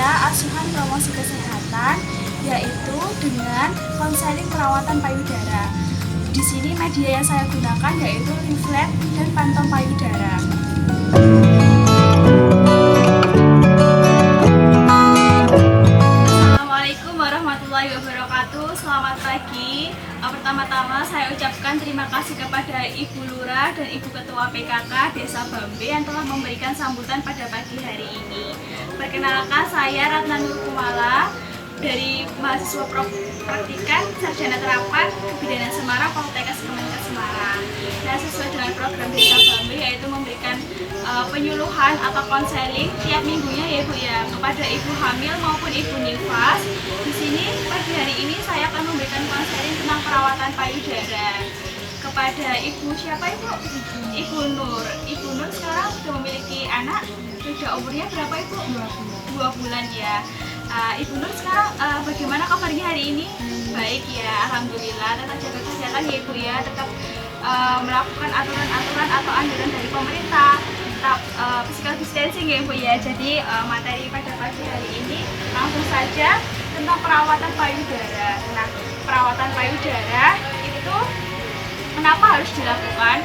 saya asuhan promosi kesehatan, yaitu dengan konseling perawatan payudara. Di sini media yang saya gunakan yaitu leaflet dan pantong payudara. Assalamualaikum warahmatullahi wabarakatuh. Selamat pagi. Pertama-tama saya ucapkan terima kasih kepada Ibu Lurah dan Ibu Ketua PKK Desa Bambe yang telah memberikan sambutan pada pagi hari ini. Perkenalkan, saya Ratna Nur Kumala dari mahasiswa praktikan Sarjana Terapan Kebidanan Semarang Poltekkes Kemenkes Semarang. Nah, sesuai dengan program Desa Bambe yaitu memberikan penyuluhan atau konseling tiap minggunya ya Bu ya kepada ibu hamil maupun ibu nifas. Di sini pagi hari ini saya akan memberikan konseling tentang perawatan payudara kepada ibu siapa Ibu? Ibu Nur. Ibu Nur sekarang sudah memiliki anak. Sudah umurnya berapa Ibu? 2 bulan ya. Ibu Nur sekarang bagaimana kabarnya hari ini? Baik ya, alhamdulillah. Tetap jaga kesehatan ya Ibu ya. Tetap melakukan aturan-aturan atau anjuran dari pemerintah. Tetap physical distancing ya Ibu ya. Jadi materi pada pagi hari ini langsung saja tentang perawatan payudara. Nah, perawatan payudara itu kenapa harus dilakukan?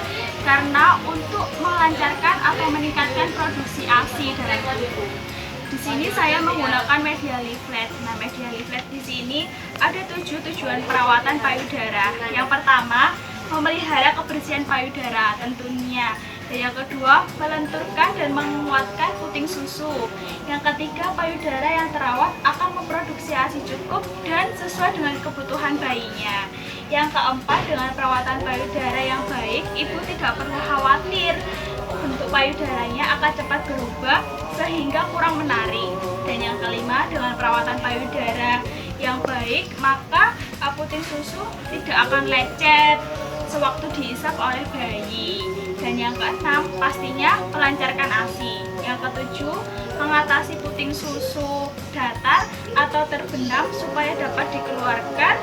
Karena untuk melancarkan atau meningkatkan produksi ASI dalam tubuh. Di sini saya menggunakan media leaflet. Nah, media leaflet di sini ada 7 tujuan perawatan payudara. Yang pertama, memelihara kebersihan payudara tentunya. Dan yang kedua, melenturkan dan menguatkan puting susu. Yang ketiga, payudara yang terawat akan memproduksi ASI cukup dan sesuai dengan kebutuhan bayinya. Yang keempat, dengan perawatan payudara yang baik, ibu tidak perlu khawatir bentuk payudaranya akan cepat berubah sehingga kurang menarik. Dan yang kelima, dengan perawatan payudara yang baik, maka puting susu tidak akan lecet sewaktu diisap oleh bayi. Dan yang keenam, pastinya melancarkan ASI. Yang ketujuh, mengatasi puting susu datar atau terbenam supaya dapat dikeluarkan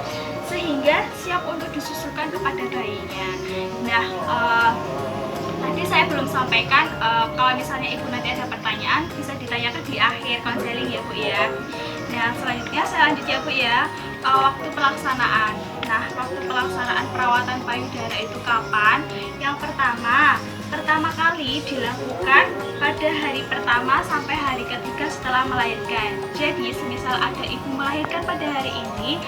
sehingga siap untuk disusukan kepada bayinya. Nah, tadi saya belum sampaikan, kalau misalnya Ibu nanti ada pertanyaan bisa ditanyakan di akhir konseling ya Bu ya. Nah, selanjutnya saya lanjut ya Bu ya, waktu pelaksanaan. Nah, waktu pelaksanaan perawatan payudara itu kapan? Yang pertama kali dilakukan pada hari pertama sampai hari ketiga setelah melahirkan. Jadi, semisal ada ibu melahirkan pada hari ini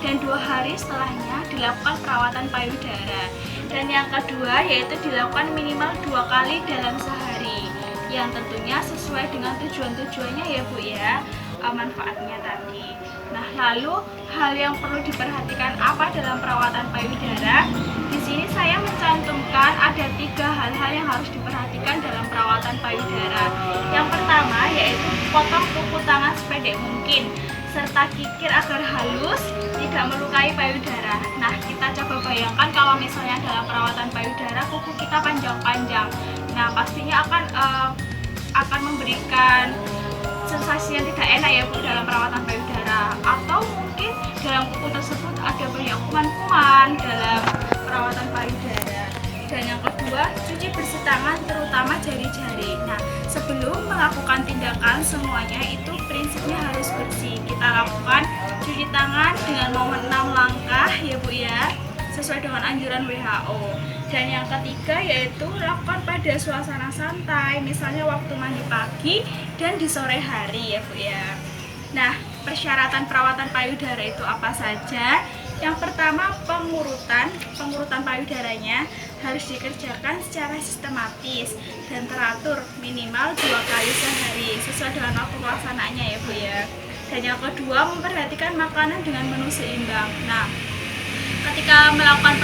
dan 2 hari setelahnya dilakukan perawatan payudara. Dan yang kedua yaitu dilakukan minimal 2 kali dalam sehari, yang tentunya sesuai dengan tujuan-tujuannya ya Bu ya, manfaatnya tadi. Nah, lalu hal yang perlu diperhatikan apa dalam perawatan payudara? Di sini saya mencantumkan ada 3 hal-hal yang harus diperhatikan dalam perawatan payudara. Yang pertama yaitu potong kuku tangan sependek mungkin, serta kikir agar halus, tidak melukai payudara. Nah, kita coba bayangkan kalau misalnya dalam perawatan payudara kuku kita panjang-panjang. Nah, pastinya akan memberikan sensasi yang tidak enak ya Bu dalam perawatan payudara. Atau mungkin dalam kuku tersebut ada banyak kuman-kuman dalam perawatan payudara. Dan yang kedua, cuci bersih tangan terutama jari-jari. Nah, sebelum melakukan tindakan semuanya itu prinsipnya harus bersih. Kita lakukan cuci tangan dengan momen 6 langkah ya Bu ya, sesuai dengan anjuran WHO. Dan yang ketiga yaitu lakukan pada suasana santai, misalnya waktu mandi pagi dan di sore hari ya Bu ya. Nah, persyaratan perawatan payudara itu apa saja? Yang pertama, pengurutan payudaranya harus dikerjakan secara sistematis dan teratur, minimal 2 kali sehari sesuai dengan waktu pelaksanaannya ya Bu ya. Dan yang kedua, memperhatikan makanan dengan menu seimbang. Nah, ketika melakukan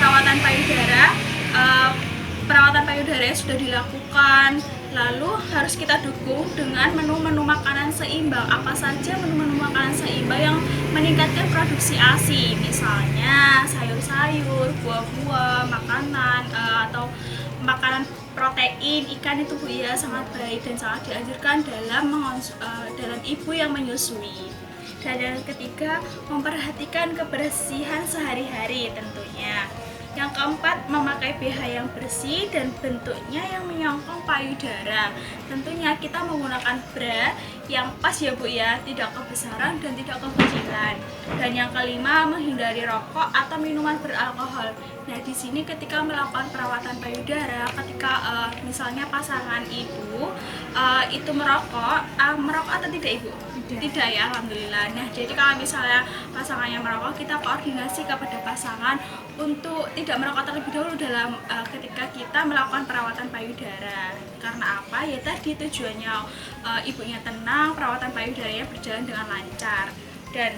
perawatan payudara sudah dilakukan, lalu harus kita dukung dengan menu-menu makanan seimbang. Apa saja menu-menu makanan seimbang yang meningkatkan produksi ASI? Misalnya sayur-sayur, buah-buah, makanan atau makanan protein ikan itu Bu ya, sangat baik dan sangat dianjurkan dalam ibu yang menyusui. Dan yang ketiga, memperhatikan kebersihan sehari-hari tentunya. Yang keempat, memakai BH yang bersih dan bentuknya yang menyongkong payudara. Tentunya kita menggunakan bra yang pas ya Bu ya, tidak kebesaran dan tidak kekecilan. Dan yang kelima, menghindari rokok atau minuman beralkohol. Nah, di sini ketika melakukan perawatan payudara, ketika misalnya pasangan ibu itu merokok atau tidak Ibu? Tidak ya, alhamdulillah. Nah, jadi kalau misalnya pasangannya merokok, kita koordinasi kepada pasangan untuk tidak merokok terlebih dahulu dalam ketika kita melakukan perawatan payudara. Karena apa? Ya tadi tujuannya ibunya tenang, perawatan payudaranya berjalan dengan lancar. Dan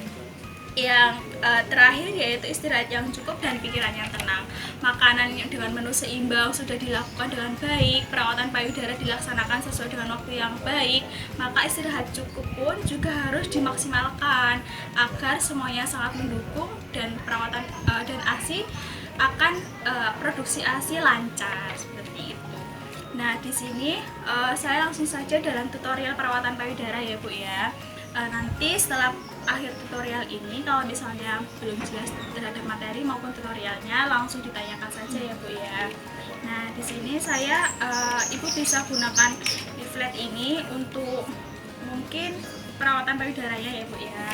yang terakhir yaitu istirahat yang cukup dan pikiran yang tenang. Makanan yang dengan menu seimbang sudah dilakukan dengan baik, perawatan payudara dilaksanakan sesuai dengan waktu yang baik, maka istirahat cukup pun juga harus dimaksimalkan agar semuanya sangat mendukung dan perawatan dan ASI akan produksi ASI lancar seperti itu. Nah, di sini saya langsung saja dalam tutorial perawatan payudara ya Bu ya. Nanti setelah akhir tutorial ini, kalau misalnya belum jelas terhadap materi maupun tutorialnya, langsung ditanyakan saja ya Bu ya. Nah, di sini saya Ibu bisa gunakan leaflet ini untuk mungkin perawatan payudaranya ya Bu ya.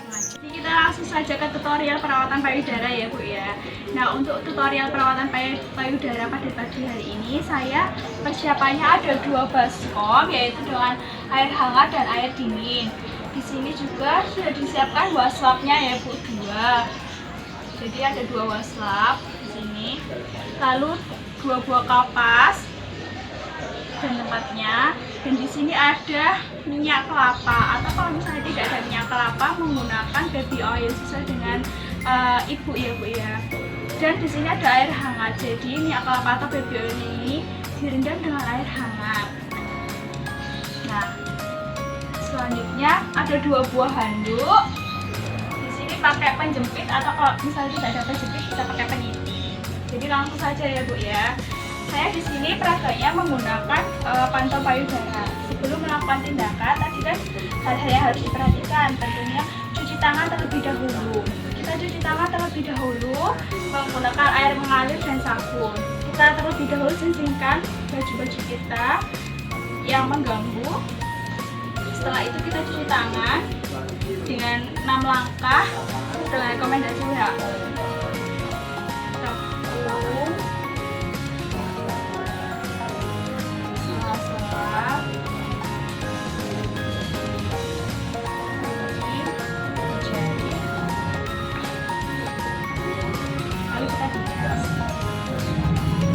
Jadi kita langsung saja ke tutorial perawatan payudara ya Bu ya. Nah, untuk tutorial perawatan payudara pada pagi hari ini, saya persiapannya ada 2 baskom, yaitu dengan air hangat dan air dingin. Di sini juga sudah disiapkan wastafnya ya Bu, 2. Jadi ada 2 wastaf di sini. Lalu 2 buah kapas dan tempatnya. Dan di sini ada minyak kelapa, atau kalau misalnya tidak ada minyak kelapa, menggunakan baby oil sesuai dengan ibu ya Bu ya. Dan di sini ada air hangat. Jadi minyak kelapa atau baby oil ini direndam dengan air hangat. Nah, selanjutnya ada 2 buah handuk. Di sini pakai penjepit, atau kalau misalnya tidak ada penjepit bisa pakai penyiti. Jadi langsung saja ya Bu ya. Saya di sini peraganya menggunakan pantau payudara. Sebelum melakukan tindakan, tadi kan hal-hal yang harus diperhatikan. Tentunya cuci tangan terlebih dahulu. Kita cuci tangan terlebih dahulu menggunakan air mengalir dan sabun. Kita terlebih dahulu singkirkan baju-baju kita yang mengganggu. Setelah itu kita cuci tangan dengan 6 langkah dengan rekomendasi WHO.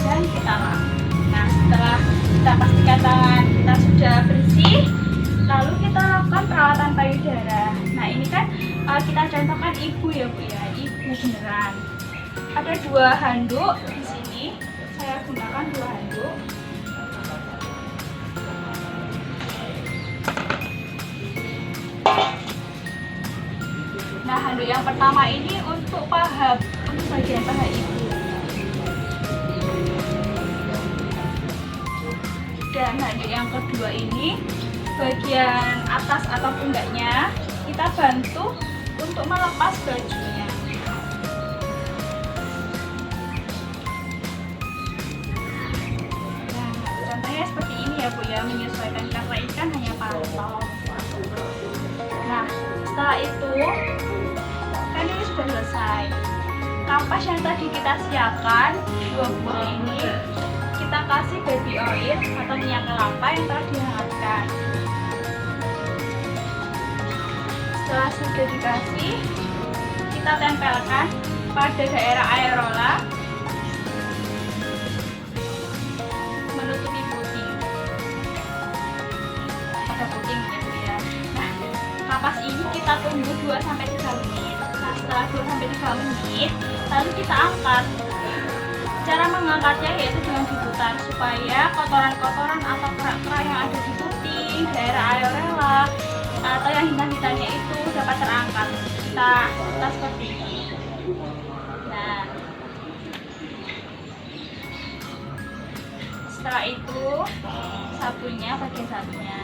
Dan kita lap. Nah, setelah kita pastikan tangan kita sudah bersih, lalu kita lakukan perawatan payudara. Nah, ini kan kita contohkan ibu ya Bu ya, ibu beneran. Ada 2 handuk di sini. Saya gunakan 2 handuk. Nah, handuk yang pertama ini untuk paha, untuk bagian paha ibu. Dan handuk yang kedua ini bagian atas atau pundaknya kita bantu untuk melepas bajunya. Nah, contohnya seperti ini ya Bu ya, menyesuaikan karena ikan hanya pantau. Nah, setelah itu kan ini sudah selesai. Kapas yang tadi kita siapkan 2 buah ini kita kasih baby oil atau minyak kelapa yang telah dihangatkan. Setelah sudah dikasih, kita tempelkan pada daerah areola menutupi puting. Ada puting ya. Nah, kapas ini kita tunggu 2-3 menit. Nah, setelah 2-3 menit, lalu kita angkat. Cara mengangkatnya yaitu dengan diputar supaya kotoran-kotoran atau kerak-kerak yang ada di puting, daerah areola atau yang hitam-hitamnya itu dapat terangkat. Kita putar seperti ini. Nah, setelah itu sabunnya, bagian sabunnya.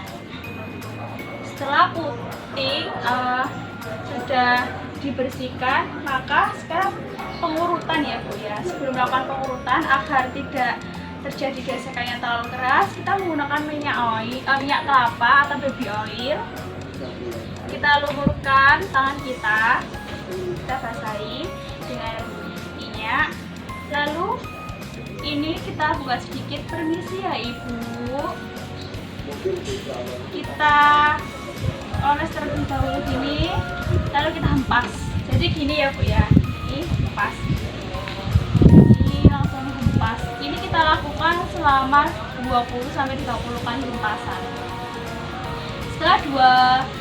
Setelah puting sudah dibersihkan, maka sekarang pengurutan ya Bu ya. Sebelum melakukan pengurutan agar tidak terjadi gesekan yang terlalu keras, kita menggunakan minyak kelapa atau baby oil. Kita lumurkan tangan kita basahi dengan minyak. Lalu ini kita buka sedikit, permisi ya Ibu. Kita oles terlebih dahulu gini, lalu kita hempas. Jadi gini ya Bu ya, ini hempas. Ini langsung hempas. Ini kita lakukan selama 20-30 kali hempasan. Setelah dua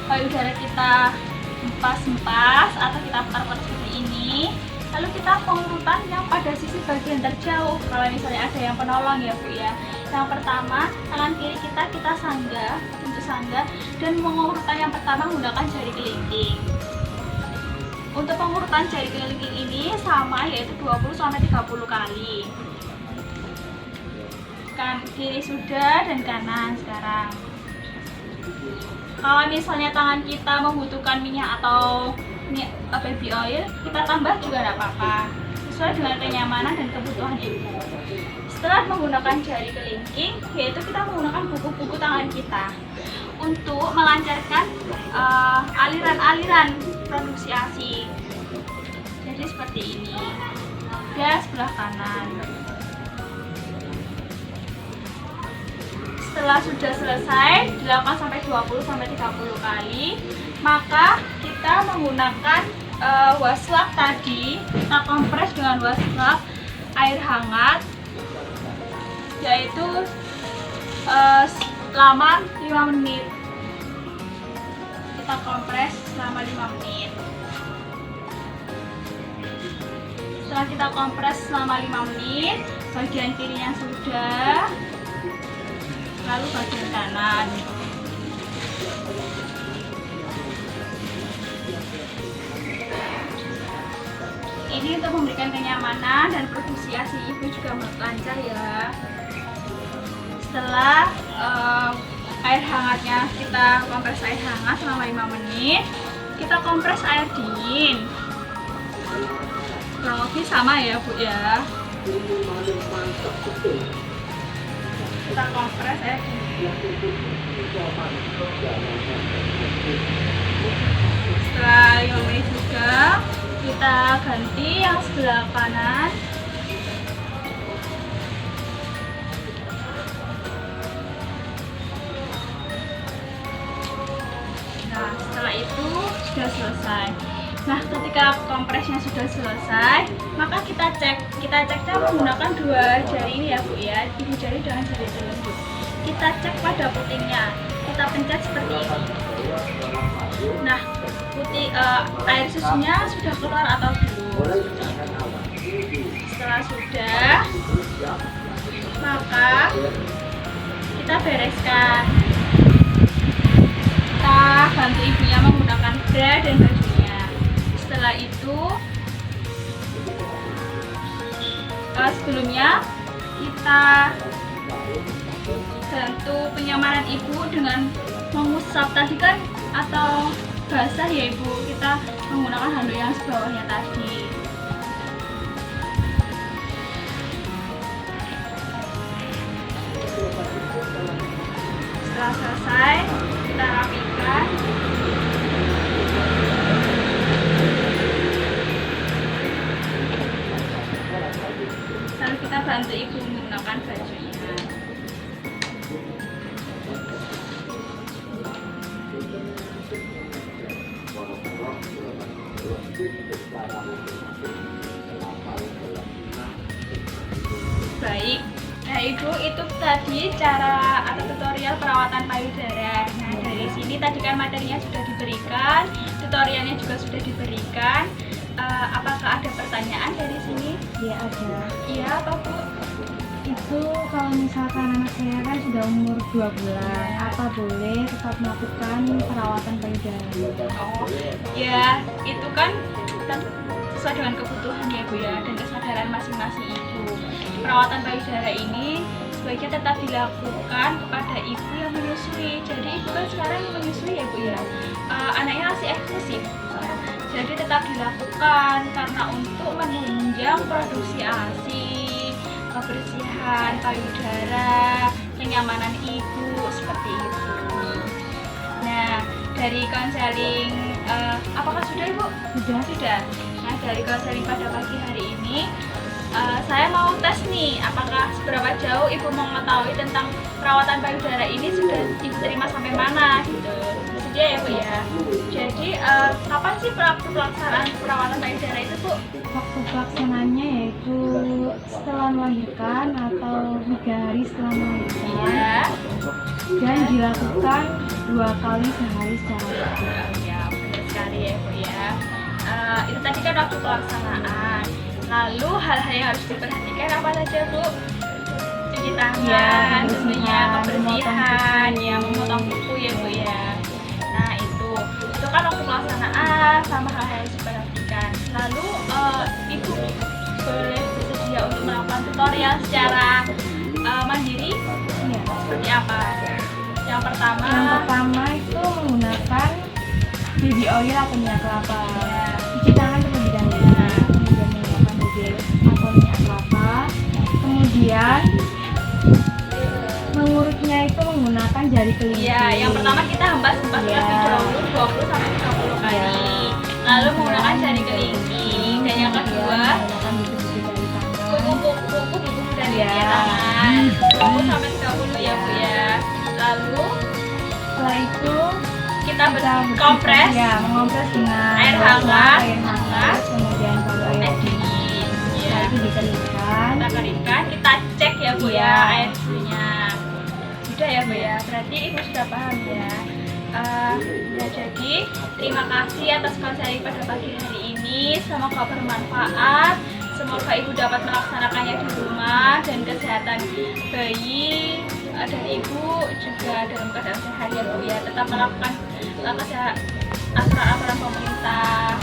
payudara kita hempas atau kita putar seperti ini, lalu kita pengurutan yang pada sisi bagian terjauh. Kalau misalnya ada yang penolong ya Bu ya. Yang pertama, tangan kiri kita sanggah untuk sanggah, dan pengurutan yang pertama menggunakan jari kelingking. Untuk pengurutan jari kelingking ini sama, yaitu 20-30 kali. Kiri sudah dan kanan sekarang. Kalau misalnya tangan kita membutuhkan minyak atau baby oil, kita tambah juga tidak apa-apa, sesuai dengan kenyamanan dan kebutuhan Ibu. Setelah menggunakan jari kelingking, yaitu kita menggunakan buku-buku tangan kita untuk melancarkan aliran-aliran produksi ASI. Jadi seperti ini. Dan sebelah kanan. Setelah sudah selesai dilakukan sampai 20-30 kali, maka kita menggunakan wastafel tadi, kita kompres dengan wastafel air hangat, yaitu selama 5 menit. Kita kompres selama 5 menit. Setelah kita kompres selama 5 menit, bagian kirinya sudah, lalu bagian kanan. Ini untuk memberikan kenyamanan dan produksi ASI Ibu juga lancar ya. Setelah air hangatnya, kita kompres air hangat selama 5 menit, kita kompres air dingin. Kurang lebih sama ya Bu ya. Kita kompres air dingin. Setelah 5 menit juga, kita ganti yang sebelah kanan. Nah, setelah itu sudah selesai. Nah, ketika kompresnya sudah selesai, maka kita ceknya menggunakan 2 jari ini ya Bu ya, ibu jari dengan jari telunjuk. Kita cek pada putingnya, kita pencet seperti ini. Nah, air susunya sudah keluar atau belum. Setelah sudah, maka kita bereskan. Kita bantu ibunya menggunakan bra dan bajunya. Setelah itu, sebelumnya kita bantu penyamaran ibu dengan mengusap tadi kan, atau basah ya Ibu, kita menggunakan handuk yang sebawahnya tadi. Setelah selesai, kita rapikan. Lalu kita bantu ibu menggunakan bajunya. Baik, nah Ibu, itu tadi cara atau tutorial perawatan payudara. Nah, dari sini tadi kan materinya sudah diberikan, tutorialnya juga sudah diberikan. Apakah ada pertanyaan dari sini? Ya ada. Iya, apa Bu? Itu kalau misalkan anak saya kan sudah umur 2 bulan, apa boleh tetap melakukan perawatan payudara? Oh, ya itu kan sesuai dengan kebutuhan ya Bu ya, dan kesadaran masing-masing ibu. Perawatan payudara ini sebaiknya tetap dilakukan kepada ibu yang menyusui. Jadi ibu kan sekarang menyusui ya Bu ya, anaknya masih eksklusif. Jadi tetap dilakukan karena untuk menunjang produksi ASI, kebersihan payudara, kenyamanan ibu seperti itu. Nah, dari konseling apakah sudah Ibu? Sudah. Nah, dari konseling pada pagi hari ini saya mau tes nih, apakah seberapa jauh Ibu mau mengetahui tentang perawatan payudara ini sudah Ibu terima sampai mana gitu. Bersedia ya Bu ya. Jadi kapan sih waktu pelaksanaan perawatan payudara itu Bu? Waktu pelaksanaannya yaitu setelah melahirkan atau 3 hari setelah melahirkan, Iya. dan dilakukan 2 kali sehari secara rutin. Ya, benar sekali ya Bu ya. Itu tadi kan waktu pelaksanaan. Lalu hal-hal yang harus diperhatikan apa saja Bu? Cuci tangan, Ya, tentunya kebersihan, memotong kuku. ya memotong kuku ya Bu ya. Nah itu kan waktu pelaksanaan sama hal-hal yang harus diperhatikan. Lalu Ibu boleh bersedia untuk melakukan tutorial secara mandiri? Iya. Seperti apa? Yang pertama, Itu menggunakan baby oil atau minyak kelapa. Cuci tangan terlebih dahulu, kemudian menggunakan baby oil atau minyak kelapa. Kemudian mengurutnya itu menggunakan jari kelingking. ya, yang pertama kita hembas terlebih dahulu 20 sampai 30 kali. Lalu menggunakan jari kelingking. Dan yang kedua, menggunakan buku-buku jari tangan. kuku dan tangan 20 sampai 30 ya Bu ya. Lalu Setelah itu kita bersihkan, kompres mengompres dengan air hangat, kemudian baru air air dingin. dingin. Setelah Ya. itu dikeringkan. Kita keringkan, kita cek ya Bu ya Iya. air susunya. Sudah ya Bu ya, berarti Ibu sudah paham ya. Jadi terima kasih atas konseling pada pagi hari ini. Semoga bermanfaat. Semoga Ibu dapat melaksanakannya di rumah dan kesehatan bayi dan Ibu juga dalam keadaan sehat ya Bu ya. Tetap melakukan aturan-aturan pemerintah